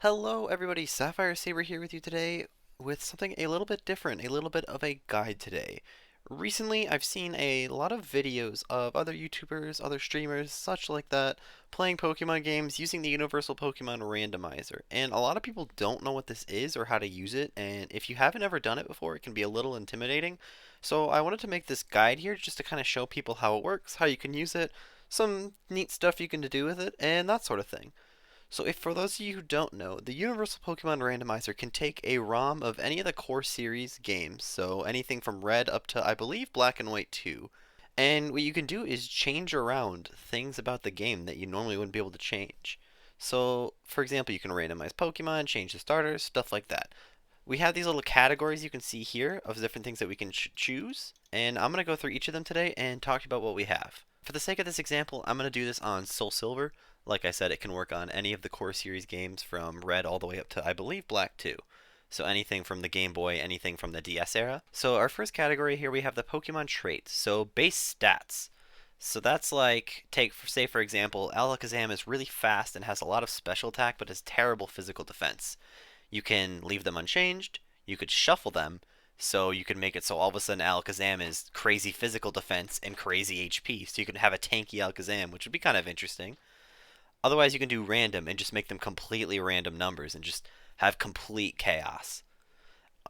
Hello everybody, SapphireSabre here with you today with something a little bit different, a little bit of a guide today. Recently, I've seen a lot of videos of other YouTubers, other streamers, such like that, playing Pokemon games using the Universal Pokemon Randomizer. And a lot of people don't know what this is or how to use it, and if you haven't ever done it before, it can be a little intimidating. So I wanted to make this guide here just to kind of show people how it works, how you can use it, some neat stuff you can do with it, and that sort of thing. So if for those of you who don't know, the Universal Pokemon Randomizer can take a ROM of any of the core series games, so anything from Red up to I believe Black and White 2. And what you can do is change around things about the game that you normally wouldn't be able to change. So, for example, you can randomize Pokemon, change the starters, stuff like that. We have these little categories you can see here of different things that we can choose, and I'm going to go through each of them today and talk about what we have. For the sake of this example, I'm going to do this on Soul Silver. Like I said, it can work on any of the core series games from Red all the way up to, I believe, Black 2. So anything from the Game Boy, anything from the DS era. So our first category here, we have the Pokemon traits. So base stats. So that's like, say for example, Alakazam is really fast and has a lot of special attack, but has terrible physical defense. You can leave them unchanged. You could shuffle them, so you could make it so all of a sudden Alakazam is crazy physical defense and crazy HP. So you could have a tanky Alakazam, which would be kind of interesting. Otherwise, you can do random and just make them completely random numbers and just have complete chaos.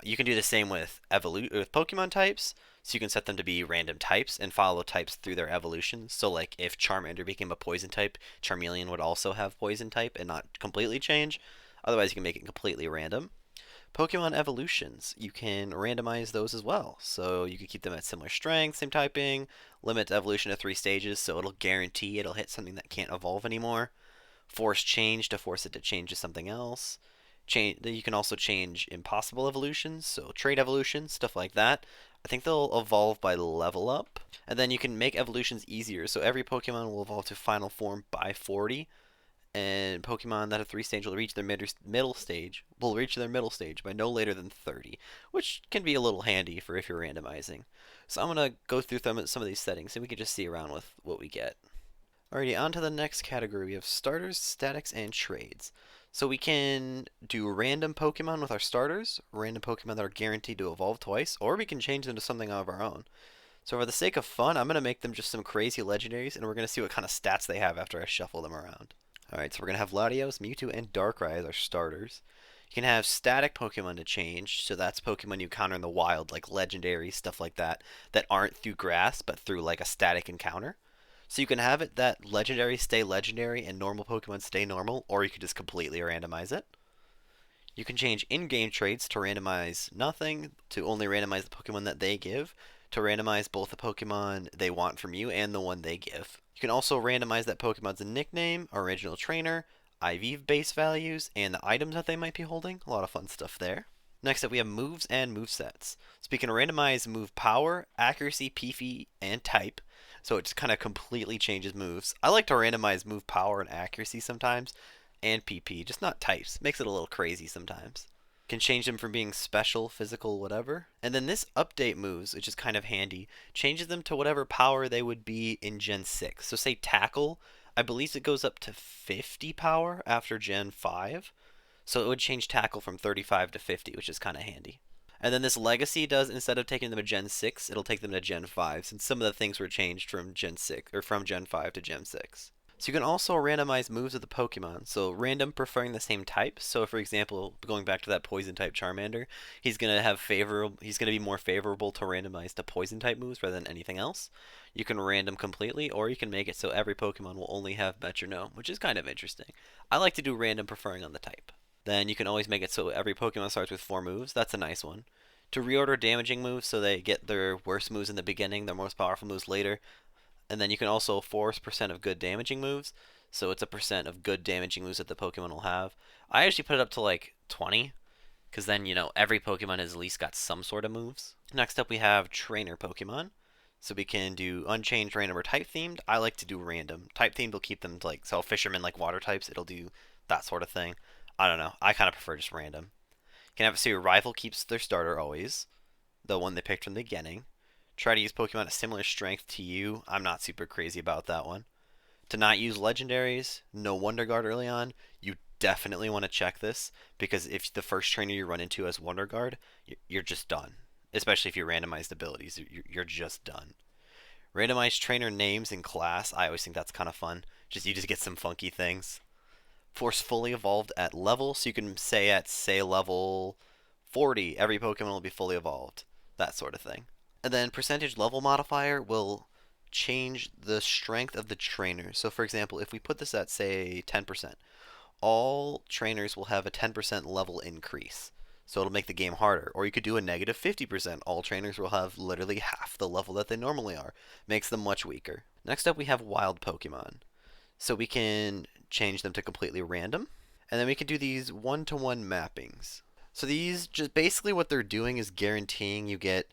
You can do the same with with Pokemon types, so you can set them to be random types and follow types through their evolution. So, like if Charmander became a poison type, Charmeleon would also have poison type and not completely change. Otherwise, you can make it completely random. Pokemon evolutions, you can randomize those as well. So you can keep them at similar strength, same typing, limit evolution to 3 stages, so it'll guarantee it'll hit something that can't evolve anymore. Force change to force it to change to something else. You can also change impossible evolutions, so trait evolutions, stuff like that. I think they'll evolve by level up. And then you can make evolutions easier, so every Pokemon will evolve to final form by 40, and Pokemon that have 3 stage will reach their middle stage by no later than 30, which can be a little handy for if you're randomizing. So I'm gonna go through some of these settings, and we can just see around with what we get. Alrighty, on to the next category. We have starters, statics, and trades. So we can do random Pokemon with our starters, random Pokemon that are guaranteed to evolve twice, or we can change them to something of our own. So for the sake of fun, I'm going to make them just some crazy legendaries, and we're going to see what kind of stats they have after I shuffle them around. Alright, so we're going to have Latios, Mewtwo, and Darkrai as our starters. You can have static Pokemon to change, so that's Pokemon you encounter in the wild, like legendary, stuff like that, that aren't through grass, but through like a static encounter. So you can have it that legendary stay legendary and normal Pokemon stay normal, or you could just completely randomize it. You can change in-game traits to randomize nothing, to only randomize the Pokemon that they give, to randomize both the Pokemon they want from you and the one they give. You can also randomize that Pokemon's nickname, original trainer, IV base values, and the items that they might be holding. A lot of fun stuff there. Next up, we have moves and movesets. So we can randomize move power, accuracy, PP, and type. So it just kind of completely changes moves. I like to randomize move power and accuracy sometimes, and PP, just not types. Makes it a little crazy sometimes. Can change them from being special, physical, whatever. And then this update moves, which is kind of handy, changes them to whatever power they would be in Gen 6. So say tackle, I believe it goes up to 50 power after Gen 5. So it would change tackle from 35 to 50, which is kind of handy. And then this legacy does, instead of taking them to Gen 6, it'll take them to Gen 5, since some of the things were changed from Gen 6 or from Gen 5 to Gen 6. So you can also randomize moves of the Pokemon. So random preferring the same type. So for example, going back to that poison type Charmander, he's gonna be more favorable to randomize to poison type moves rather than anything else. You can random completely, or you can make it so every Pokemon will only have Metronome, which is kind of interesting. I like to do random preferring on the type. Then you can always make it so every Pokemon starts with 4 moves. That's a nice one. To reorder damaging moves so they get their worst moves in the beginning, their most powerful moves later. And then you can also force percent of good damaging moves. So it's a percent of good damaging moves that the Pokemon will have. I actually put it up to like 20, because then, every Pokemon has at least got some sort of moves. Next up we have Trainer Pokemon. So we can do Unchanged, Random, or Type Themed. I like to do Random. Type Themed will keep them to like, so Fisherman like water types, it'll do that sort of thing. I don't know. I kind of prefer just Random. You can have it so your rival keeps their starter always, the one they picked from the beginning. Try to use Pokemon at similar strength to you. I'm not super crazy about that one. To not use legendaries, no Wonder Guard early on. You definitely want to check this, because if the first trainer you run into has Wonder Guard, you're just done. Especially if you randomized abilities, you're just done. Randomized trainer names in class, I always think that's kind of fun. You just get some funky things. Force fully evolved at level, so you can say at, say, level 40, every Pokemon will be fully evolved. That sort of thing. And then percentage level modifier will change the strength of the trainer. So for example, if we put this at, say, 10%, all trainers will have a 10% level increase. So it'll make the game harder. Or you could do a negative 50%. All trainers will have literally half the level that they normally are. Makes them much weaker. Next up we have wild Pokemon. So we can change them to completely random. And then we can do these one-to-one mappings. So these, just basically what they're doing is guaranteeing you get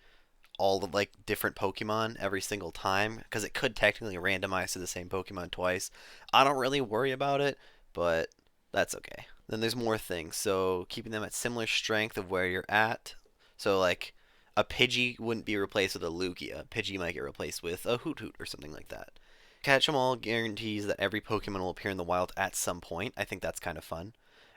all the like different Pokemon every single time, because it could technically randomize to the same Pokemon twice. I don't really worry about it, but that's okay. Then there's more things. So keeping them at similar strength of where you're at. So like a Pidgey wouldn't be replaced with a Lugia. Pidgey might get replaced with a Hoot Hoot or something like that. Catch 'em all guarantees that every Pokemon will appear in the wild at some point. I think that's kind of fun.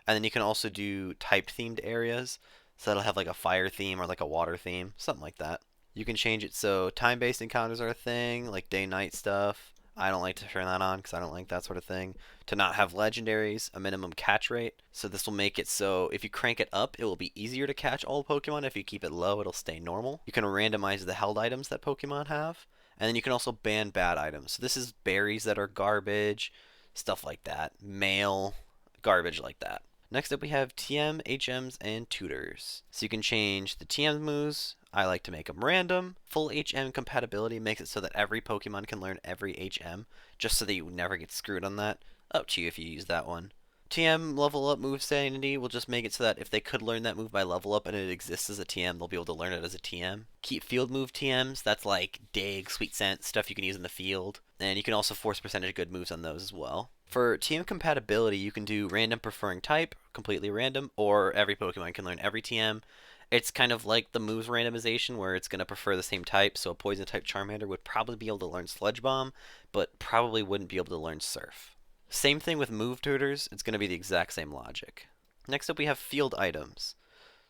And then you can also do type themed areas. So that'll have like a fire theme or like a water theme, something like that. You can change it so time-based encounters are a thing, like day-night stuff. I don't like to turn that on because I don't like that sort of thing. To not have legendaries, a minimum catch rate. So this will make it so if you crank it up, it will be easier to catch all Pokemon. If you keep it low, it'll stay normal. You can randomize the held items that Pokemon have. And then you can also ban bad items. So this is berries that are garbage, stuff like that. Mail, garbage like that. Next up we have TM, HMs, and tutors. So you can change the TM moves. I like to make them random. Full HM compatibility makes it so that every Pokemon can learn every HM, just so that you never get screwed on that. Up to you if you use that one. TM level up move sanity will just make it so that if they could learn that move by level up and it exists as a TM, they'll be able to learn it as a TM. Keep field move TMs, that's like dig, sweet scent, stuff you can use in the field. And you can also force percentage good moves on those as well. For TM compatibility, you can do random preferring type, completely random, or every Pokemon can learn every TM. It's kind of like the moves randomization where it's going to prefer the same type, so a poison type Charmander would probably be able to learn Sludge Bomb, but probably wouldn't be able to learn Surf. Same thing with move tutors, it's going to be the exact same logic. Next up we have field items.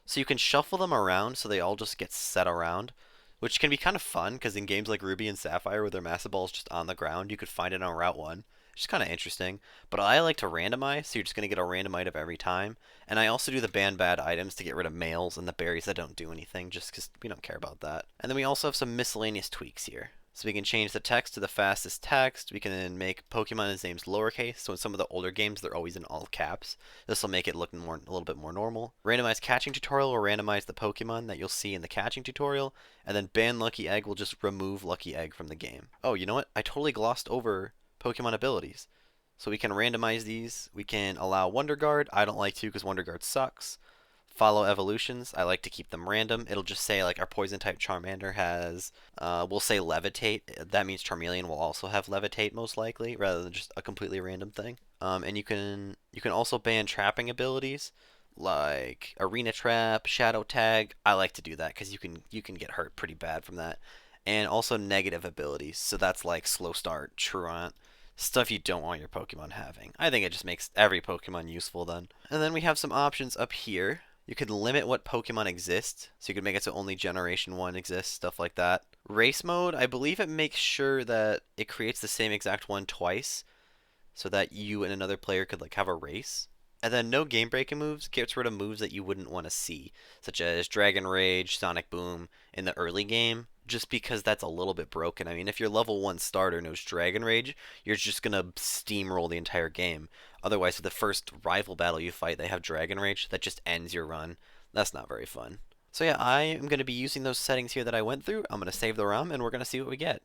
So you can shuffle them around so they all just get set around, which can be kind of fun because in games like Ruby and Sapphire where their Master Ball is just on the ground, you could find it on Route 1. Which is kind of interesting. But I like to randomize, so you're just going to get a random item every time. And I also do the ban bad items to get rid of males and the berries that don't do anything, just because we don't care about that. And then we also have some miscellaneous tweaks here. So we can change the text to the fastest text. We can then make Pokemon's names lowercase. So in some of the older games, they're always in all caps. This will make it look a little bit more normal. Randomized catching tutorial will randomize the Pokemon that you'll see in the catching tutorial. And then ban Lucky Egg will just remove Lucky Egg from the game. Oh, you know what? I totally glossed over Pokemon abilities. So we can randomize these. We can allow Wonder Guard. I don't like to because Wonder Guard sucks. Follow evolutions. I like to keep them random. It'll just say like our poison type Charmander has, we'll say Levitate. That means Charmeleon will also have Levitate most likely, rather than just a completely random thing. And you can also ban trapping abilities like Arena Trap, Shadow Tag. I like to do that because you can get hurt pretty bad from that. And also negative abilities. So that's like Slow Start, Truant, stuff you don't want your Pokemon having. I think it just makes every Pokemon useful then. And then we have some options up here. You can limit what Pokemon exist, so you can make it so only Generation 1 exists, stuff like that. Race mode, I believe it makes sure that it creates the same exact one twice, so that you and another player could like have a race. And then no game breaking moves gets rid of moves that you wouldn't want to see, such as Dragon Rage, Sonic Boom in the early game, just because that's a little bit broken. I mean, if your level 1 starter knows Dragon Rage, you're just going to steamroll the entire game. Otherwise, for the first rival battle you fight, they have Dragon Rage, that just ends your run. That's not very fun. So yeah, I am going to be using those settings here that I went through. I'm going to save the ROM, and we're going to see what we get.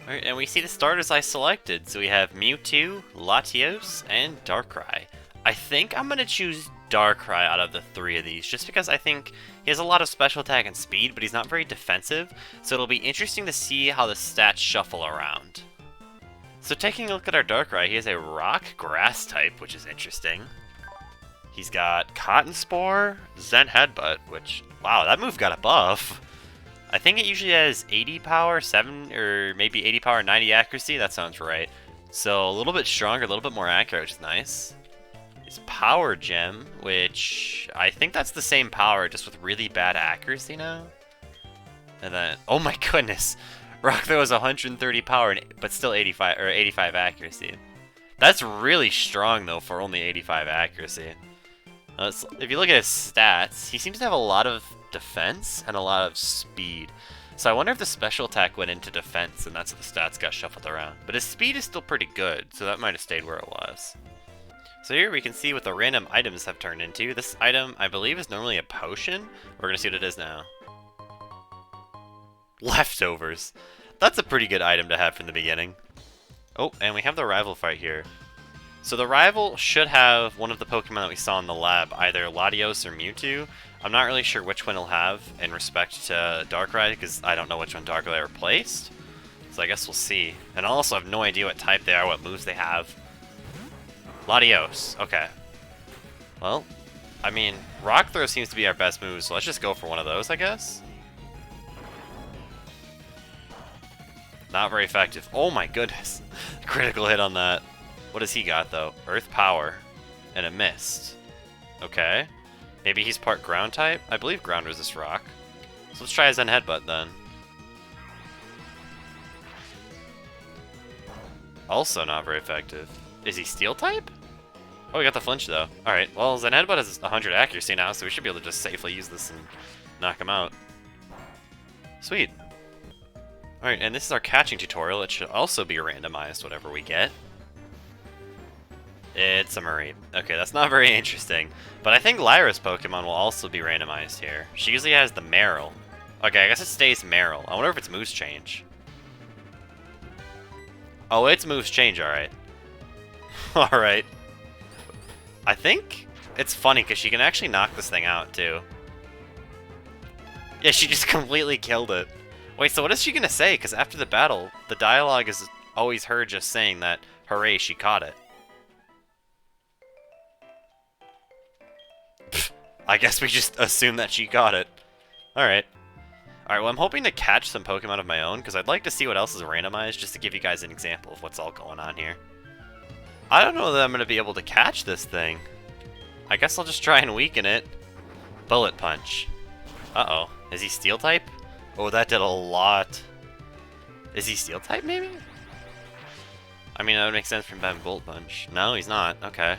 Alright, and we see the starters I selected. So we have Mewtwo, Latios, and Darkrai. I think I'm going to choose Darkrai out of the three of these, just because I think he has a lot of special attack and speed, but he's not very defensive, so it'll be interesting to see how the stats shuffle around. So taking a look at our Darkrai, he has a Rock Grass type, which is interesting. He's got Cotton Spore, Zen Headbutt, which, wow, that move got a buff. I think it usually has 80 power, 7, or maybe 80 power, 90 accuracy, that sounds right. So a little bit stronger, a little bit more accurate, which is nice. His power gem, which I think that's the same power, just with really bad accuracy now. And then, oh my goodness, Rock Throw is 130 power, but still 85 accuracy. That's really strong though for only 85 accuracy. If you look at his stats, he seems to have a lot of defense and a lot of speed. So I wonder if the special attack went into defense and that's what the stats got shuffled around. But his speed is still pretty good, so that might have stayed where it was. So here we can see what the random items have turned into. This item, I believe, is normally a potion. We're going to see what it is now. Leftovers. That's a pretty good item to have from the beginning. Oh, and we have the rival fight here. So the rival should have one of the Pokemon that we saw in the lab, either Latios or Mewtwo. I'm not really sure which one he'll have in respect to Darkrai, because I don't know which one Darkrai replaced. So I guess we'll see. And I also have no idea what type they are, what moves they have. Latios. Okay. Well, I mean, Rock Throw seems to be our best move, so let's just go for one of those, I guess. Not very effective. Oh my goodness. Critical hit on that. What does he got, though? Earth Power. And a Mist. Okay. Maybe he's part Ground type? I believe Ground resists Rock. So let's try his Zen Headbutt, then. Also not very effective. Is he Steel type? Oh, we got the flinch, though. Alright, well, Zen Headbutt has 100 accuracy now, so we should be able to just safely use this and knock him out. Sweet. Alright, and this is our catching tutorial. It should also be randomized, whatever we get. It's a Mareep. Okay, that's not very interesting. But I think Lyra's Pokemon will also be randomized here. She usually has the Marill. Okay, I guess it stays Marill. I wonder if its moves change. Oh, its moves change, alright. Alright. I think it's funny because she can actually knock this thing out, too. Yeah, she just completely killed it. Wait, so what is she gonna say? Because after the battle, the dialogue is always her just saying that, hooray, she caught it. Pfft, I guess we just assume that she got it. Alright. Alright, well I'm hoping to catch some Pokemon of my own, because I'd like to see what else is randomized, just to give you guys an example of what's all going on here. I don't know that I'm going to be able to catch this thing. I guess I'll just try and weaken it. Bullet Punch. Uh-oh. Is he Steel type? Oh, that did a lot. Is he Steel type, maybe? I mean, that would make sense from having Bullet Punch. No, he's not. Okay.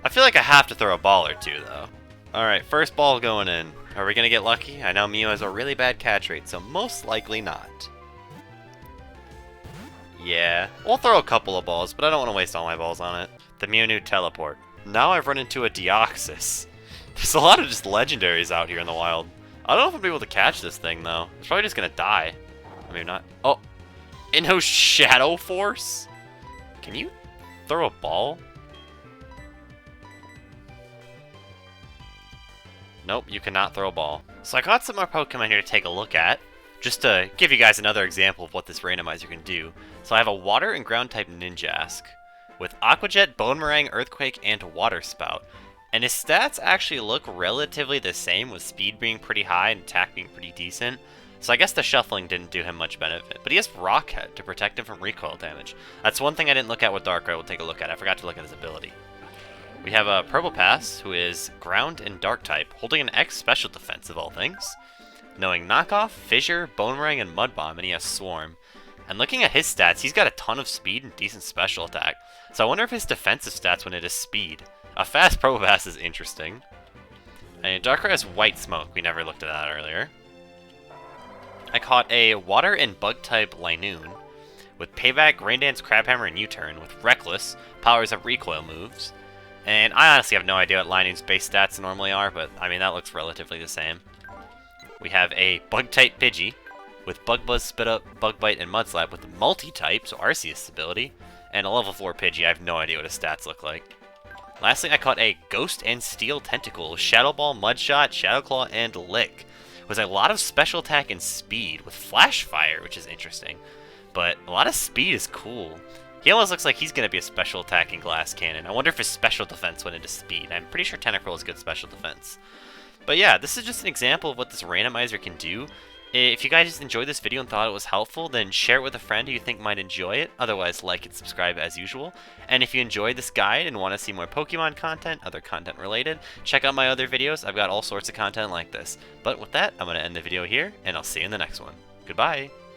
I feel like I have to throw a ball or two, though. Alright, first ball going in. Are we going to get lucky? I know Mew has a really bad catch rate, so most likely not. Yeah, we'll throw a couple of balls, but I don't want to waste all my balls on it. The Mew Teleport. Now I've run into a Deoxys. There's a lot of just legendaries out here in the wild. I don't know if I'll be able to catch this thing, though. It's probably just going to die. I mean, not... Oh! Inho Shadow Force? Can you throw a ball? Nope, you cannot throw a ball. So I got some more Pokemon here to take a look at, just to give you guys another example of what this randomizer can do. So I have a Water and Ground type Ninjask, with Aqua Jet, Bone Meringue, Earthquake, and Water Spout. And his stats actually look relatively the same, with speed being pretty high and attack being pretty decent. So I guess the shuffling didn't do him much benefit. But he has Rock Head to protect him from recoil damage. That's one thing I didn't look at with Darkrai. We'll take a look at. I forgot to look at his ability. We have a Probopass, who is Ground and Dark type, holding an X special defense of all things. Knowing Knockoff, Fissure, Bone Meringue, and Mud Bomb, and he has Swarm. And looking at his stats, he's got a ton of speed and decent special attack. So I wonder if his defensive stats when it is speed. A fast Probopass is interesting. And Darkrai has White Smoke. We never looked at that earlier. I caught a Water and Bug type Linoone with Payback, Rain Dance, Crab Hammer, and U-Turn with Reckless, powers up recoil moves. And I honestly have no idea what Linoone's base stats normally are, but I mean that looks relatively the same. We have a Bug type Pidgey with Bug Buzz, Spit Up, Bug Bite, and Mud Slap with Multi-type, so Arceus ability, and a level 4 Pidgey. I have no idea what his stats look like. Lastly, I caught a Ghost and Steel Tentacle, Shadow Ball, Mud Shot, Shadow Claw, and Lick, with a lot of special attack and speed, with Flash Fire, which is interesting. But a lot of speed is cool. He almost looks like he's going to be a special attacking Glass Cannon. I wonder if his special defense went into speed. I'm pretty sure Tentacruel is good special defense. But yeah, this is just an example of what this randomizer can do. If you guys enjoyed this video and thought it was helpful, then share it with a friend who you think might enjoy it. Otherwise, like and subscribe as usual. And if you enjoyed this guide and want to see more Pokemon content, other content related, check out my other videos. I've got all sorts of content like this. But with that, I'm going to end the video here, and I'll see you in the next one. Goodbye!